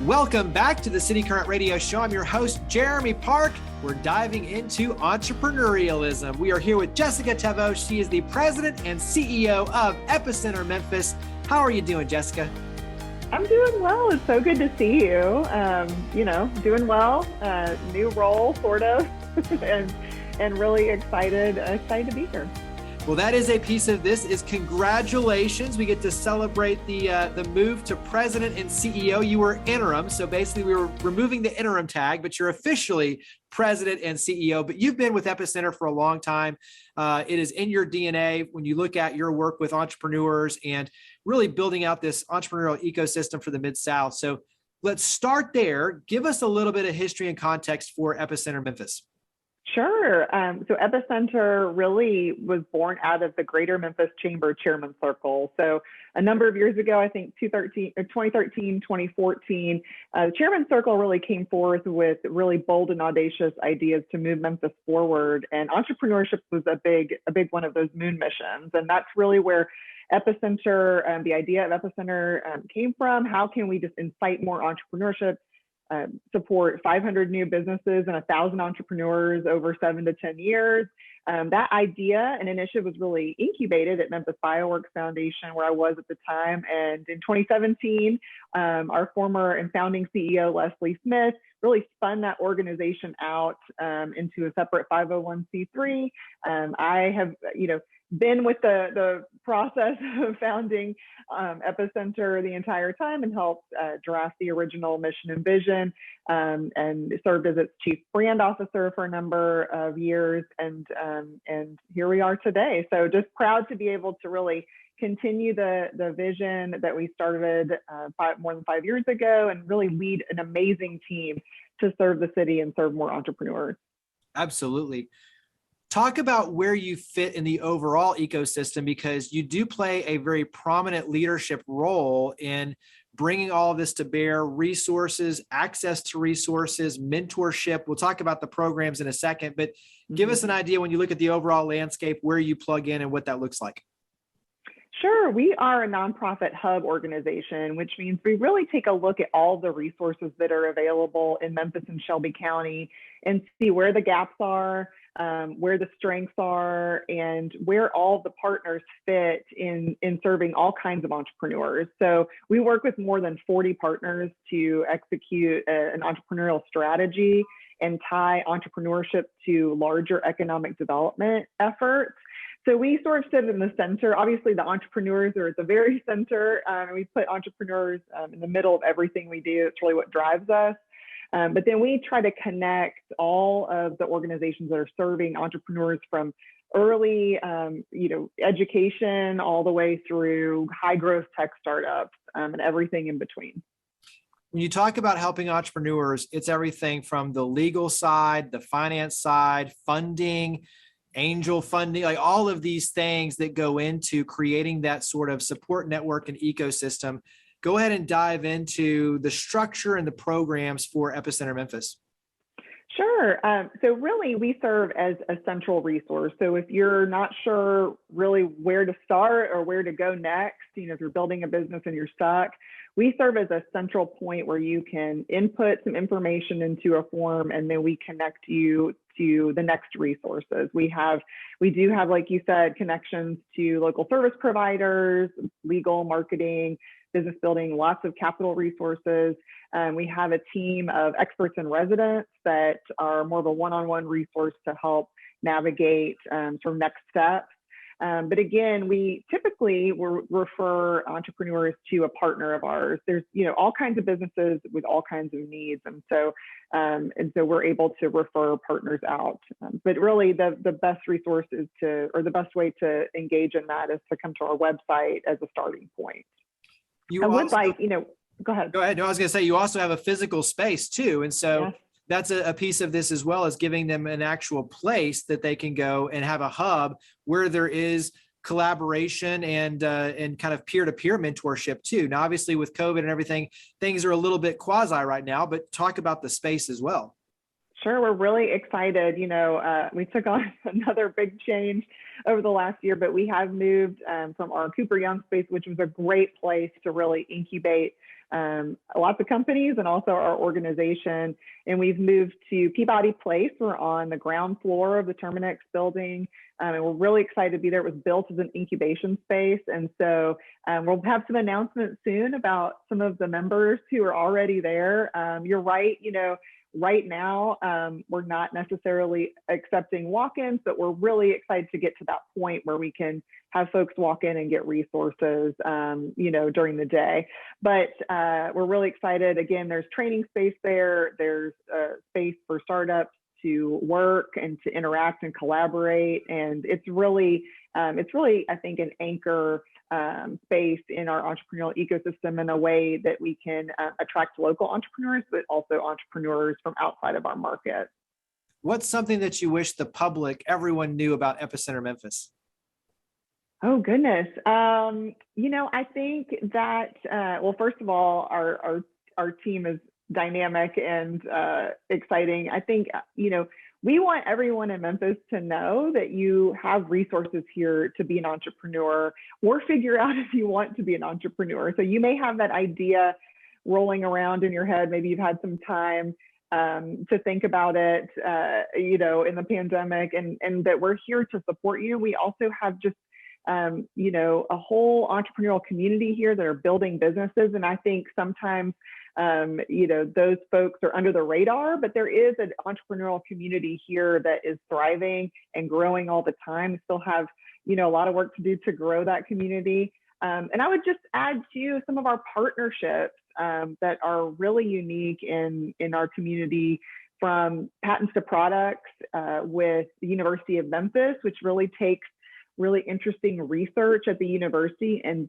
Welcome back to the cityCURRENT radio show. I'm your host, Jeremy Park. We're diving into entrepreneurialism. We are here with Jessica Taveau. She is the president and CEO of Epicenter Memphis. How are you doing, Jessica? I'm doing well. It's so good to see you. Doing well. New role, sort of, and really excited to be here. Well, that is a piece of this is congratulations. We get to celebrate the move to president and CEO. You were interim, so basically we were removing the interim tag, but you're officially president and CEO. But you've been with Epicenter for a long time. It is in your DNA when you look at your work with entrepreneurs and really building out this entrepreneurial ecosystem for the Mid-South. So let's start there. Give us a little bit of history and context for Epicenter Memphis. Sure. So Epicenter really was born out of the Greater Memphis Chamber Chairman Circle. So a number of years ago, I think 2013, 2014, the Chairman Circle really came forth with really bold and audacious ideas to move Memphis forward. And entrepreneurship was a big one of those moon missions. And that's really where Epicenter, the idea of Epicenter came from. How can we just incite more entrepreneurship? Support 500 new businesses and 1,000 entrepreneurs over 7 to 10 years. That idea and initiative was really incubated at Memphis Bioworks Foundation, where I was at the time. And in 2017, our former and founding CEO, Leslie Smith, really spun that organization out into a separate 501c3. I have, been with the process of founding Epicenter the entire time and helped draft the original mission and vision, and served as its chief brand officer for a number of years. And here we are today. So just proud to be able to really continue the vision that we started more than 5 years ago, and really lead an amazing team to serve the city and serve more entrepreneurs. Absolutely. Talk about where you fit in the overall ecosystem, because you do play a very prominent leadership role in bringing all of this to bear: resources, access to resources, mentorship. We'll talk about the programs in a second, but give us an idea when you look at the overall landscape, where you plug in and what that looks like. Sure. We are a nonprofit hub organization, which means we really take a look at all the resources that are available in Memphis and Shelby County and see where the gaps are, where the strengths are, and where all the partners fit in serving all kinds of entrepreneurs. So we work with more than 40 partners to execute an entrepreneurial strategy and tie entrepreneurship to larger economic development efforts. So we sort of sit in the center. Obviously, the entrepreneurs are at the very center. We put entrepreneurs in the middle of everything we do. It's really what drives us. But then we try to connect all of the organizations that are serving entrepreneurs from early, education all the way through high growth tech startups, and everything in between. When you talk about helping entrepreneurs, it's everything from the legal side, the finance side, funding, angel funding, like all of these things that go into creating that sort of support network and ecosystem. Go ahead and dive into the structure and the programs for Epicenter Memphis. Sure. So really, we serve as a central resource. So if you're not sure really where to start or where to go next, if you're building a business and you're stuck, we serve as a central point where you can input some information into a form, and then we connect you to the next resources. We do have, like you said, connections to local service providers, legal, marketing, business building, lots of capital resources. We have a team of experts and residents that are more of a one-on-one resource to help navigate sort of next steps. But again, we typically refer entrepreneurs to a partner of ours. There's all kinds of businesses with all kinds of needs, and so we're able to refer partners out. But really, the best resource is the best way to engage in that is to come to our website as a starting point. Go ahead. Go ahead. No, I was going to say, you also have a physical space too, and so. Yes. That's a piece of this, as well as giving them an actual place that they can go and have a hub where there is collaboration and kind of peer-to-peer mentorship too. Now, obviously with COVID and everything, things are a little bit quasi right now, but talk about the space as well. Sure, we're really excited. We took on another big change over the last year, but we have moved from our Cooper Young space, which was a great place to really incubate lots of companies and also our organization. And we've moved to Peabody Place. We're on the ground floor of the Terminix building. And we're really excited to be there. It was built as an incubation space. And so we'll have some announcements soon about some of the members who are already there. You're right, right now, we're not necessarily accepting walk-ins, but we're really excited to get to that point where we can have folks walk in and get resources, during the day. But we're really excited. Again, there's training space there. There's space for startups to work and to interact and collaborate. And it's really, I think, an anchor space in our entrepreneurial ecosystem in a way that we can attract local entrepreneurs, but also entrepreneurs from outside of our market. What's something that you wish the public, everyone knew about Epicenter Memphis? Oh, goodness. I think that, well, first of all, our team is dynamic and exciting. I think, we want everyone in Memphis to know that you have resources here to be an entrepreneur or figure out if you want to be an entrepreneur. So you may have that idea rolling around in your head. Maybe you've had some time to think about it, in the pandemic, and that we're here to support you. We also have just a whole entrepreneurial community here that are building businesses. And I think sometimes, those folks are under the radar, but there is an entrepreneurial community here that is thriving and growing all the time. We still have, a lot of work to do to grow that community. And I would just add to some of our partnerships that are really unique in our community, from patents to products with the University of Memphis, which really takes really interesting research at the university and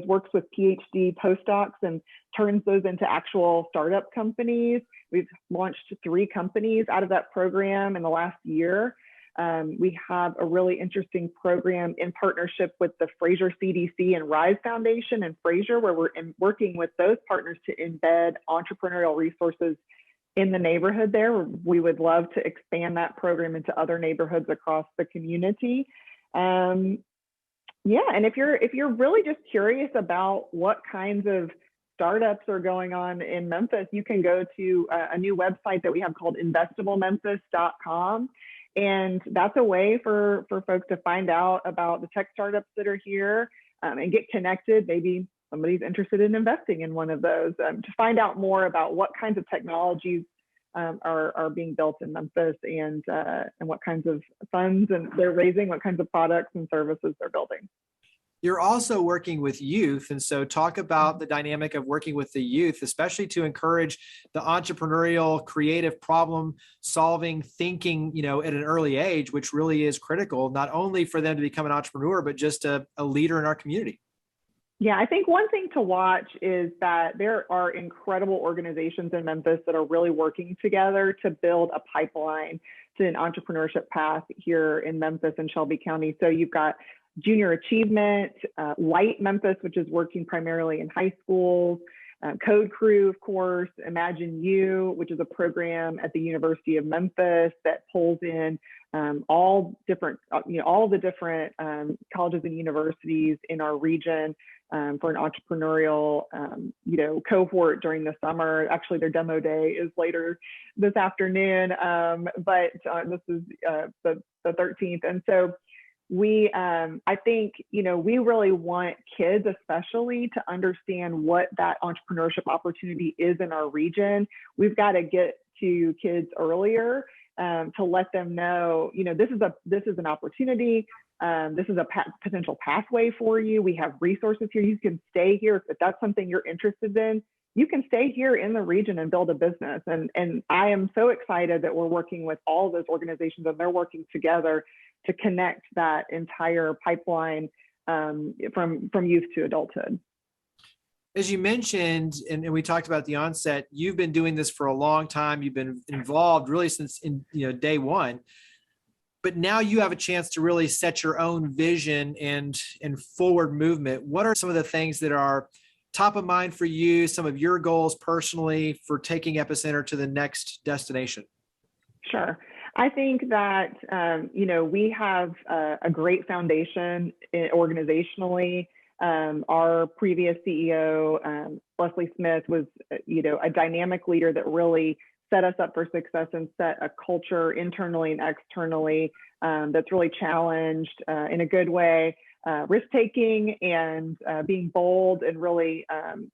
works with PhD postdocs and turns those into actual startup companies. We've launched 3 companies out of that program in the last year. We have a really interesting program in partnership with the Fraser CDC and Rise Foundation and Fraser, where we're working with those partners to embed entrepreneurial resources in the neighborhood there. We would love to expand that program into other neighborhoods across the community. And if you're really just curious about what kinds of startups are going on in Memphis, you can go to a new website that we have called investablememphis.com. And that's a way for folks to find out about the tech startups that are here and get connected. Maybe somebody's interested in investing in one of those, to find out more about what kinds of technologies are being built in Memphis and what kinds of funds and they're raising, what kinds of products and services they're building. You're also working with youth. And so talk about the dynamic of working with the youth, especially to encourage the entrepreneurial, creative problem solving thinking, at an early age, which really is critical, not only for them to become an entrepreneur, but just a leader in our community. Yeah, I think one thing to watch is that there are incredible organizations in Memphis that are really working together to build a pipeline to an entrepreneurship path here in Memphis and Shelby County. So you've got Junior Achievement, Light Memphis, which is working primarily in high schools, Code Crew, of course, Imagine You, which is a program at the University of Memphis that pulls in all the different colleges and universities in our region for an entrepreneurial, cohort during the summer. Actually, their demo day is later this afternoon, but this is the 13th. And so I think, we really want kids especially to understand what that entrepreneurship opportunity is in our region. We've got to get to kids earlier to let them know, this is an opportunity. This is a potential pathway for you. We have resources here. You can stay here if that's something you're interested in. You can stay here in the region and build a business. And I am so excited that we're working with all of those organizations and they're working together to connect that entire pipeline from youth to adulthood. As you mentioned, and we talked about at the onset, you've been doing this for a long time. You've been involved really since day one. But now you have a chance to really set your own vision and forward movement. What are some of the things that are top of mind for you, some of your goals personally for taking Epicenter to the next destination? Sure. I think that, we have a great foundation organizationally. Our previous CEO, Leslie Smith, was, a dynamic leader that really set us up for success and set a culture internally and externally that's really challenged in a good way, risk-taking and being bold and really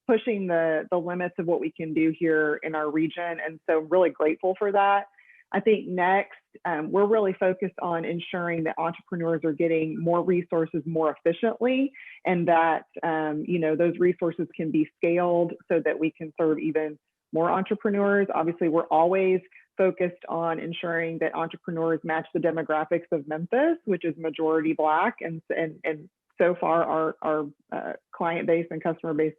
pushing the limits of what we can do here in our region. And so really grateful for that. I think next, we're really focused on ensuring that entrepreneurs are getting more resources more efficiently, and that those resources can be scaled so that we can serve even more entrepreneurs. Obviously, we're always focused on ensuring that entrepreneurs match the demographics of Memphis, which is majority Black, and so far our client base and customer base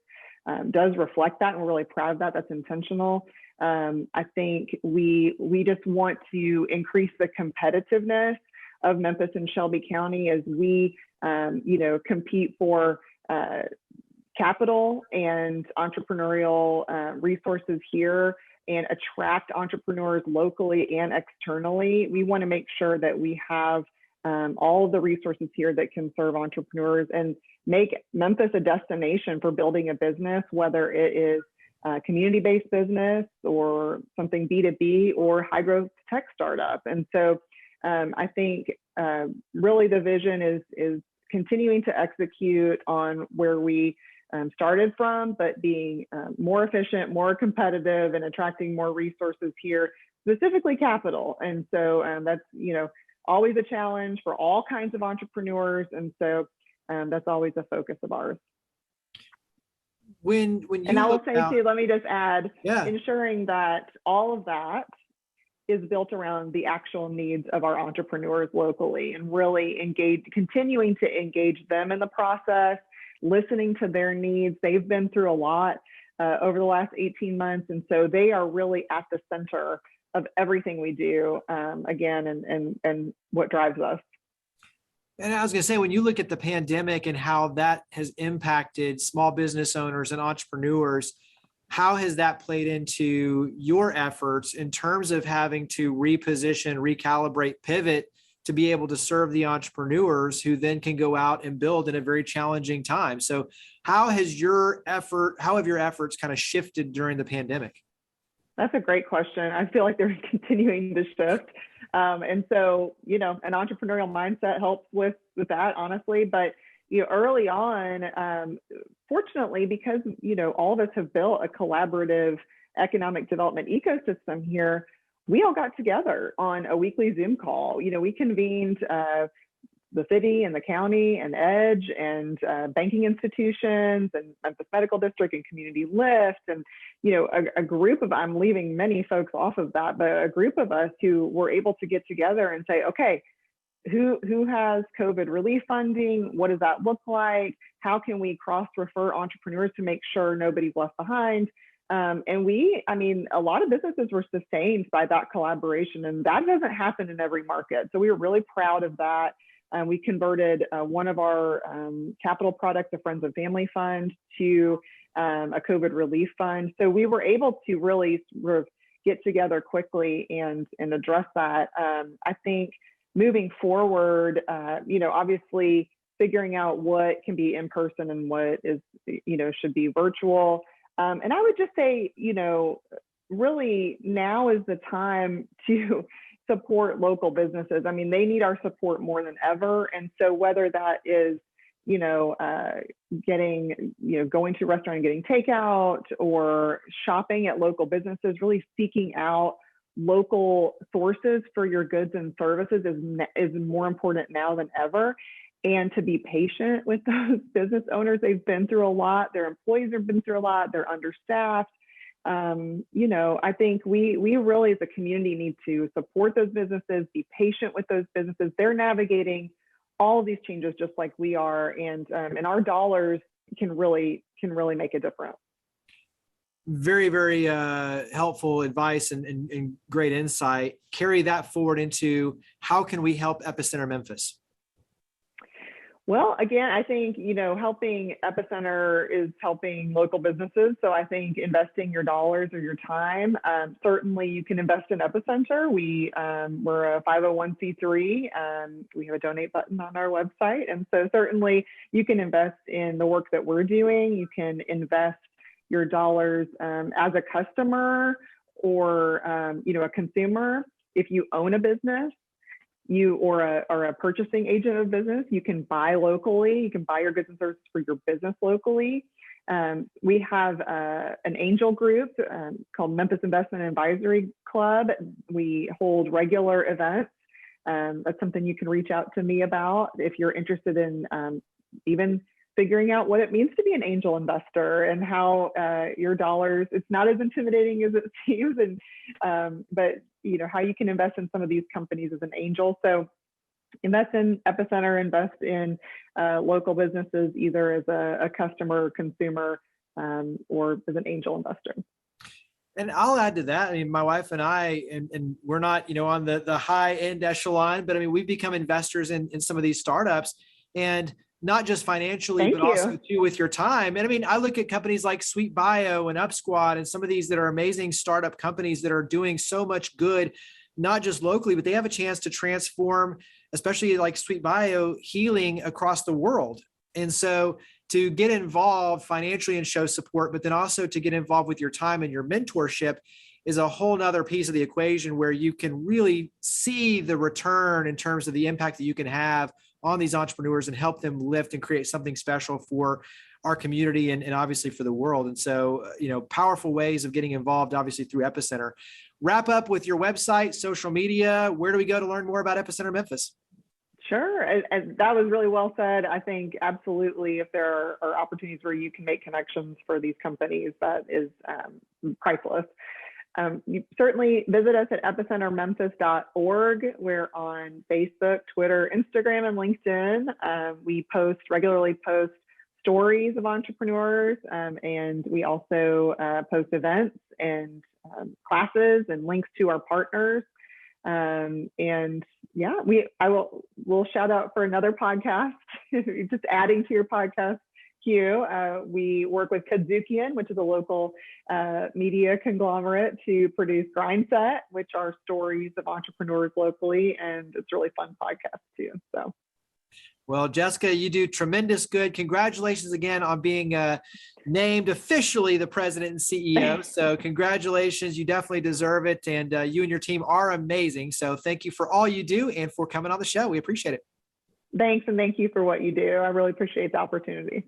does reflect that, and we're really proud of that. That's intentional. I think we just want to increase the competitiveness of Memphis and Shelby County as we, compete for capital and entrepreneurial resources here and attract entrepreneurs locally and externally. We want to make sure that we have all of the resources here that can serve entrepreneurs and make Memphis a destination for building a business, whether it is community-based business or something B2B or high-growth tech startup. And so I think really the vision is continuing to execute on where we started from, but being more efficient, more competitive, and attracting more resources here, specifically capital. And so that's, always a challenge for all kinds of entrepreneurs. And so that's always a focus of ours. When you and I will say too, let me just add, yeah, ensuring that all of that is built around the actual needs of our entrepreneurs locally, and really continuing to engage them in the process, listening to their needs. They've been through a lot over the last 18 months. And so they are really at the center of everything we do, again, and what drives us. And I was going to say, when you look at the pandemic and how that has impacted small business owners and entrepreneurs, how has that played into your efforts in terms of having to reposition, recalibrate, pivot to be able to serve the entrepreneurs who then can go out and build in a very challenging time? So how have your efforts kind of shifted during the pandemic? That's a great question. I feel like they're continuing to shift. And so, an entrepreneurial mindset helps with that, honestly. But, early on, fortunately, because, all of us have built a collaborative economic development ecosystem here, we all got together on a weekly Zoom call. We convened the city and the county and EDGE and banking institutions and Memphis Medical District and Community Lift, and a group of, I'm leaving many folks off of that, but a group of us who were able to get together and say, okay, who has COVID relief funding? What does that look like? How can we cross-refer entrepreneurs to make sure nobody's left behind? And a lot of businesses were sustained by that collaboration, and that doesn't happen in every market. So we were really proud of that. We converted one of our capital products, a Friends and Family Fund, to a COVID relief fund. So we were able to really sort of get together quickly and address that. I think moving forward, obviously figuring out what can be in person and what is, should be virtual. And I would just say, really now is the time to support local businesses. I mean, they need our support more than ever. And so whether that is, going to a restaurant and getting takeout, or shopping at local businesses, really seeking out local sources for your goods and services is more important now than ever. And to be patient with those business owners. They've been through a lot. Their employees have been through a lot. They're understaffed. I think we really as a community need to support those businesses, be patient with those businesses. They're navigating all of these changes just like we are, and our dollars can really make a difference. Very, very helpful advice and great insight. Carry that forward into how can we help Epicenter Memphis? Well, again, I think, helping Epicenter is helping local businesses. So I think investing your dollars or your time, certainly you can invest in Epicenter. We're a 501c3. We have a donate button on our website. And so certainly you can invest in the work that we're doing. You can invest your dollars as a customer or, a consumer. If you own a business, you or a purchasing agent of business, you can buy locally. You can buy your goods and services for your business locally. We have an angel group called Memphis Investment Advisory Club. We hold regular events. That's something you can reach out to me about if you're interested in even figuring out what it means to be an angel investor and how your dollars, it's not as intimidating as it seems, and but how you can invest in some of these companies as an angel. So invest in Epicenter, invest in local businesses, either as a customer or consumer or as an angel investor. And I'll add to that. I mean, my wife and I, and we're not, on the high end echelon, but I mean, we've become investors in some of these startups, and not just financially, but also too with your time. And I mean, I look at companies like Sweet Bio and UpSquad and some of these that are amazing startup companies that are doing so much good, not just locally, but they have a chance to transform, especially like Sweet Bio, healing across the world. And so to get involved financially and show support, but then also to get involved with your time and your mentorship is a whole nother piece of the equation where you can really see the return in terms of the impact that you can have on these entrepreneurs and help them lift and create something special for our community and obviously for the world. And so, powerful ways of getting involved, obviously through Epicenter. Wrap up with your website, social media. Where do we go to learn more about Epicenter Memphis? Sure. And that was really well said. I think absolutely, if there are opportunities where you can make connections for these companies, that is priceless. You certainly visit us at epicentermemphis.org. We're on Facebook, Twitter, Instagram, and LinkedIn. We regularly post stories of entrepreneurs, and we also post events and classes and links to our partners. We'll shout out for another podcast, just adding to your podcast queue. We work with Kadzukian, which is a local media conglomerate, to produce Grindset, which are stories of entrepreneurs locally, and it's a really fun podcast too. So. Well, Jessica, you do tremendous good. Congratulations again on being named officially the president and CEO. So congratulations. You definitely deserve it. And you and your team are amazing. So thank you for all you do and for coming on the show. We appreciate it. Thanks. And thank you for what you do. I really appreciate the opportunity.